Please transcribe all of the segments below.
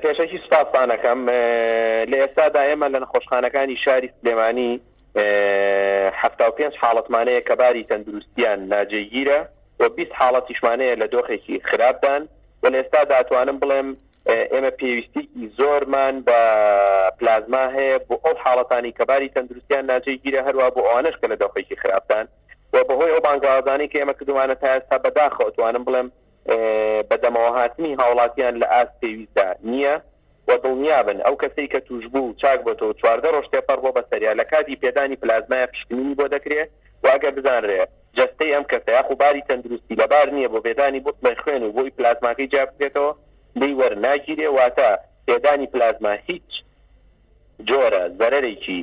پێشەکی سپاسانەکەم لە ئێستادا ئێمە لە نەخۆشخانەکانی شاری سلێمانی 75 حاڵەتمانەیە کە باری تەندروستیان ناجێگیرە و 20 حاڵەتیشمانەیە لە دۆخێکی خراپدان و لە ئێستا داتوانم بڵێم ئێمە پێویستیی زۆرمان بە پلازما هەیە بۆ ئەو حاڵەتانی کە باری تەندروستیان ناجێگیرە هەروە بۆ ئەوانش کە لە دۆخێکی خراپدان و بەهۆی ئەو بانگوازانەی کە ئێمە کردوانە تا ئێستا بەداخەوە توانم بڵێم بەدەمەوە هاتنی هاوڵاتیان لە ئاست پێویستدا نییە و دڵنیابن ئەو کەسەی کە توش بوو چاک بۆتەوە 14 ڕۆژ تێپەڕ بۆ بەسەریا لە کاتی پێدانی پلازمایە پشکنینی بۆ دەکرێت واگە بزانرێ جەستەی ئەم کەسە یاخو باری تەندروستی لەبار نییە بۆ بێدانی بڵی خوێن و بۆی پلازماکەی جا بکرێتەوە لی وەرناگیرێ واتە پێدانی پلازما هیچ جۆرە زەرەرێکی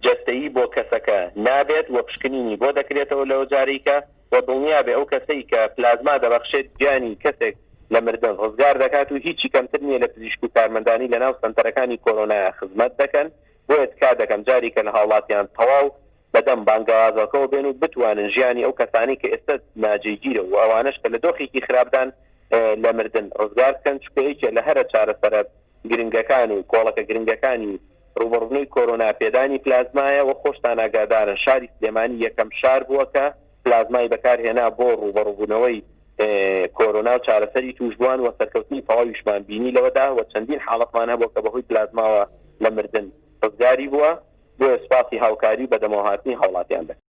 جەستەیی بۆ کەسەکە نابێت و پشکنینی بۆ دەکرێتەوە لەو جارێکە و دڵنیابێ ئەو کەسەی کە پلازما دەبەخشێت گیانی کەسێک لە مردن ڕزگار دەکات و هیچی کەمتر نییە لە پزیشک و کارمەندانی لە ناو سنتەرەکانی کۆرۆنای خزمەت دەکەن بۆیە تکا دەکەم جاریکە لە هاوڵاتیان تەواو بەدەم بانگوازەکەەوە بێن و بتوانن ژیانی ئەو کەسانی کە ئێستا ناجێگیرە و ئەوانش کە لە دۆخێکی خراپدان لە مردن ڕزگار بکەن چکەیەکە لە هەرە چارەسەرە گرنگەکان و کۆڵەکە گرنگەکانی ڕوبڕبوونی کۆرۆنا پێدانی پلازمایە و خۆشتان ئاگادارن شاری سلێمانی یەکەم شار بووە کە پلازمای بەکارهێنا بۆ ڕوبڕبوونەوەی کۆرۆنا و چارەسەری توشبووان و سەرکەوتنی تەواویشمان بینی لەوەدا و چەندین حاڵەتمان هەبووە کە بەهۆی پلازماوە لە مردن ڕزگاری بووە بۆ سپاسی هاوکاری بەدەمەوە هاتنی هاوڵاتیان دەکەن.